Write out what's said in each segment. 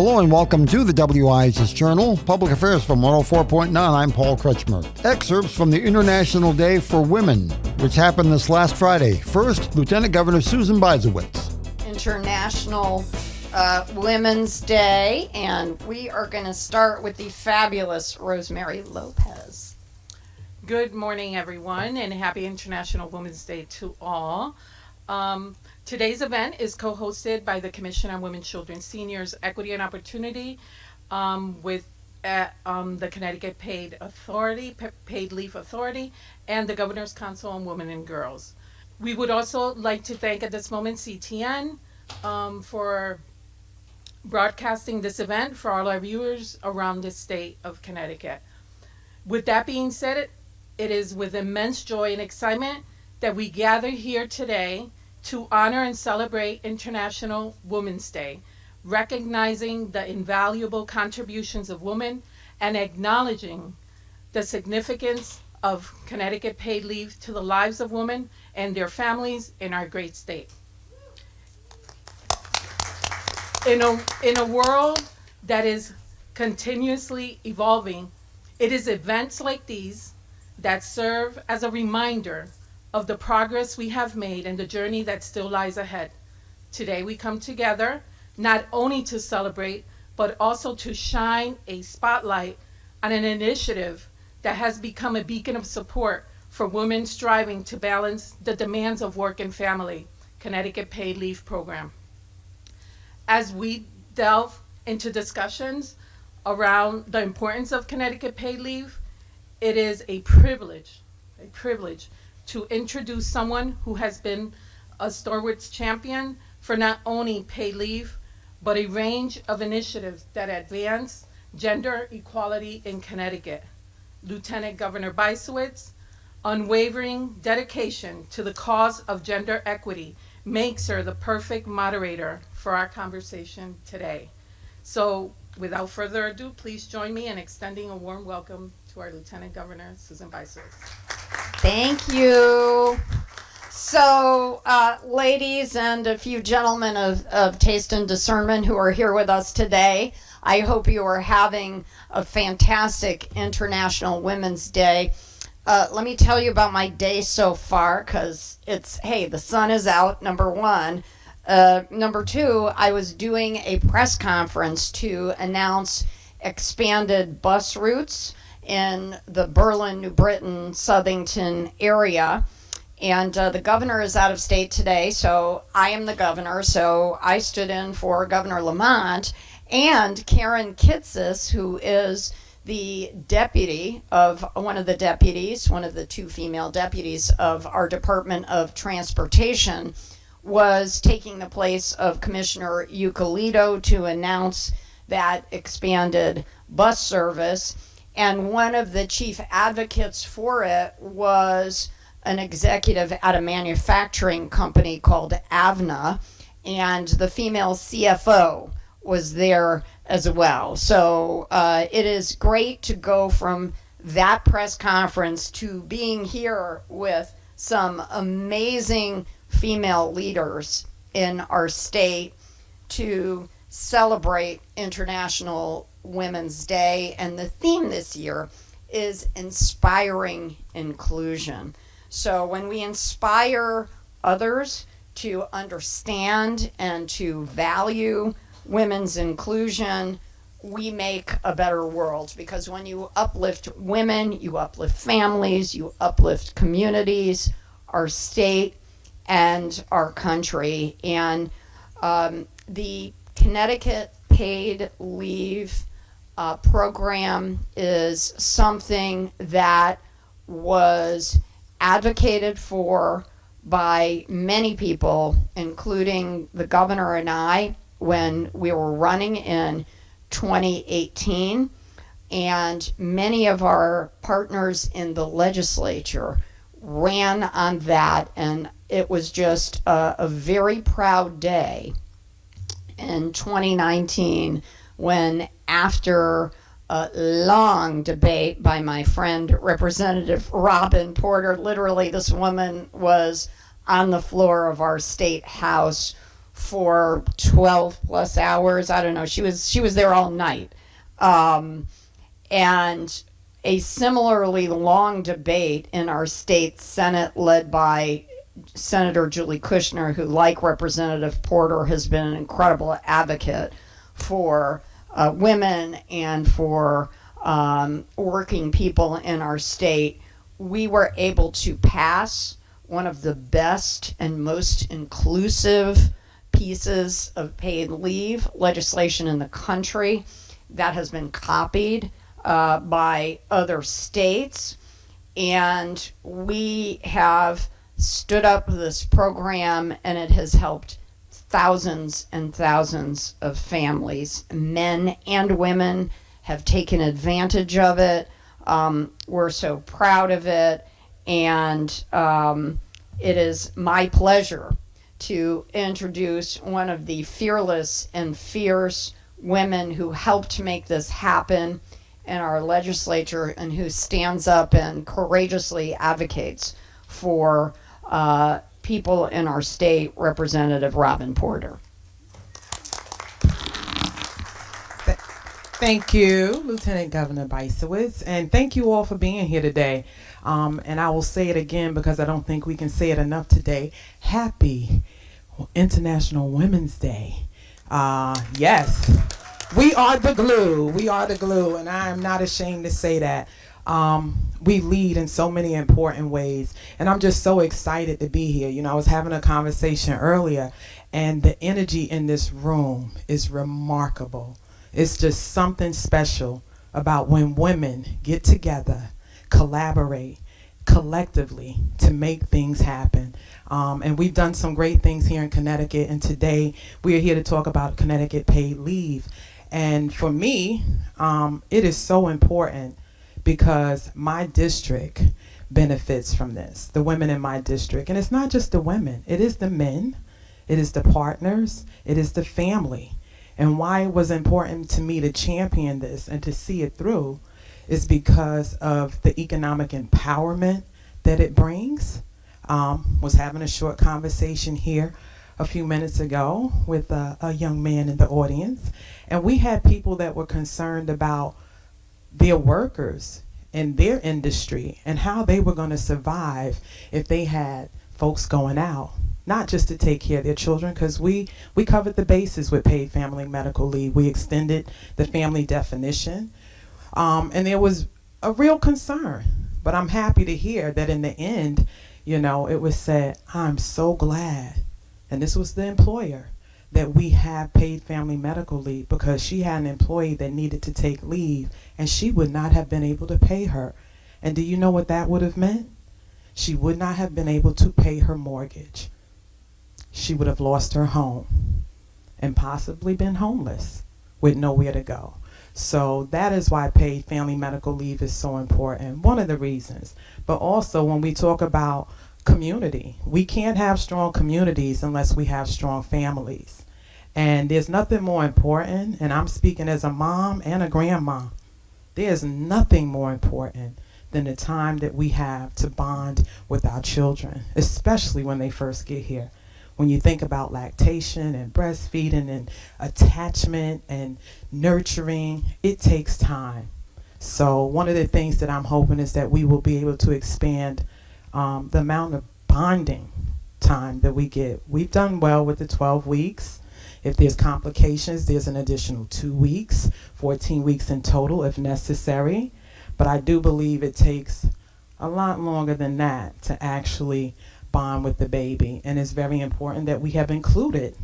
Hello and welcome to the WIHS Journal, Public Affairs from 104.9. I'm Paul Kretschmer. Excerpts from the International Day for Women, which happened this last Friday. First, Lieutenant Governor Susan Bysiewicz. International Women's Day, and we are going to start with the fabulous Rosemary Lopez. Good morning, everyone, and happy International Women's Day to all. Today's event is co-hosted by the Commission on Women, Children, Seniors, Equity and Opportunity with the Connecticut Paid Leave Authority, and the Governor's Council on Women and Girls. We would also like to thank at this moment CTN for broadcasting this event for all our viewers around the state of Connecticut. With that being said, it is with immense joy and excitement that we gather here today to honor and celebrate International Women's Day, recognizing the invaluable contributions of women and acknowledging the significance of Connecticut paid leave to the lives of women and their families in our great state. In a world that is continuously evolving, it is events like these that serve as a reminder of the progress we have made and the journey that still lies ahead. Today we come together not only to celebrate, but also to shine a spotlight on an initiative that has become a beacon of support for women striving to balance the demands of work and family, Connecticut Paid Leave Program. As we delve into discussions around the importance of Connecticut Paid Leave, it is a privilege to introduce someone who has been a stalwart champion for not only paid leave, but a range of initiatives that advance gender equality in Connecticut. Lieutenant Governor Bysiewicz, unwavering dedication to the cause of gender equity makes her the perfect moderator for our conversation today. So without further ado, please join me in extending a warm welcome to our Lieutenant Governor, Susan Bysiewicz. Thank you. So, ladies and a few gentlemen of taste and discernment who are here with us today, I hope you are having a fantastic International Women's Day. Let me tell you about my day so far, because the sun is out, number one. Number two, I was doing a press conference to announce expanded bus routes in the Berlin, New Britain, Southington area. And the governor is out of state today, so I am the governor. So I stood in for Governor Lamont, and Karen Kitsis, who is the one of the two female deputies of our Department of Transportation, was taking the place of Commissioner Eucalito to announce that expanded bus service. And one of the chief advocates for it was an executive at a manufacturing company called Avna, and the female CFO was there as well. So it is great to go from that press conference to being here with some amazing female leaders in our state to celebrate International Women's Day. And the theme this year is inspiring inclusion. So when we inspire others to understand and to value women's inclusion, we make a better world. Because when you uplift women, you uplift families, you uplift communities, our state, and our country. And the Connecticut Paid Leave program is something that was advocated for by many people, including the governor and I, when we were running in 2018. And many of our partners in the legislature ran on that, and it was just a very proud day in 2019 when, after a long debate by my friend Representative Robin Porter, literally this woman was on the floor of our state house for 12 plus hours. I don't know. She was there all night. And a similarly long debate in our state Senate led by Senator Julie Kushner, who, like Representative Porter, has been an incredible advocate for women and for working people in our state. We were able to pass one of the best and most inclusive pieces of paid leave legislation in the country that has been copied by other states. And we have stood up this program, and it has helped thousands and thousands of families. Men and women have taken advantage of it. We're so proud of it, and it is my pleasure to introduce one of the fearless and fierce women who helped make this happen in our legislature and who stands up and courageously advocates for people in our state, Representative Robin Porter. Thank you, Lieutenant Governor WIHS, and thank you all for being here today. And I will say it again because I don't think we can say it enough today. Happy International Women's Day. Yes, we are the glue. We are the glue, and I am not ashamed to say that. We lead in so many important ways, and I'm just so excited to be here. You know, I was having a conversation earlier, and the energy in this room is remarkable. It's just something special about when women get together, collaborate collectively to make things happen. And we've done some great things here in Connecticut, and today we are here to talk about Connecticut paid leave. And for me, it is so important because my district benefits from this, the women in my district. And it's not just the women, it is the men, it is the partners, it is the family. And why it was important to me to champion this and to see it through is because of the economic empowerment that it brings. Was having a short conversation here a few minutes ago with a young man in the audience, and we had people that were concerned about their workers in their industry and how they were going to survive if they had folks going out, not just to take care of their children, because we covered the bases with paid family medical leave. We extended the family definition, and there was a real concern. But I'm happy to hear that in the end, you know, it was said, I'm so glad, and this was the employer, that we have paid family medical leave, because she had an employee that needed to take leave, and she would not have been able to pay her. And do you know what that would have meant? She would not have been able to pay her mortgage. She would have lost her home and possibly been homeless with nowhere to go. So that is why paid family medical leave is so important, one of the reasons. But also when we talk about community, we can't have strong communities unless we have strong families. And there's nothing more important, and I'm speaking as a mom and a grandma, there's nothing more important than the time that we have to bond with our children, especially when they first get here. When you think about lactation and breastfeeding and attachment and nurturing, it takes time. So one of the things that I'm hoping is that we will be able to expand the amount of bonding time that we get. We've done well with the 12 weeks. If there's complications, there's an additional 2 weeks, 14 weeks in total if necessary. But I do believe it takes a lot longer than that to actually bond with the baby. And it's very important that we have included,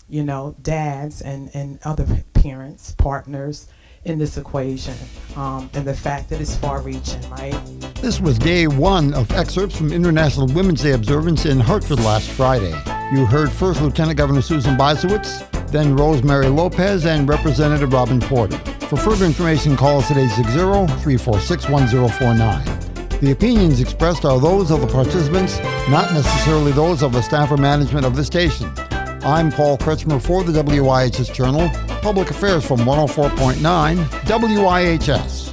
you know, dads and other parents, partners in this equation, and the fact that it's far-reaching, right? This was day one of excerpts from International Women's Day observance in Hartford last Friday. You heard first Lieutenant Governor Susan Bysiewicz, then Rosemary Lopez, and Representative Robin Porter. For further information, call us at 860-346-1049. The opinions expressed are those of the participants, not necessarily those of the staff or management of the station. I'm Paul Kretschmer for the WIHS Journal, Public Affairs from 104.9 WIHS.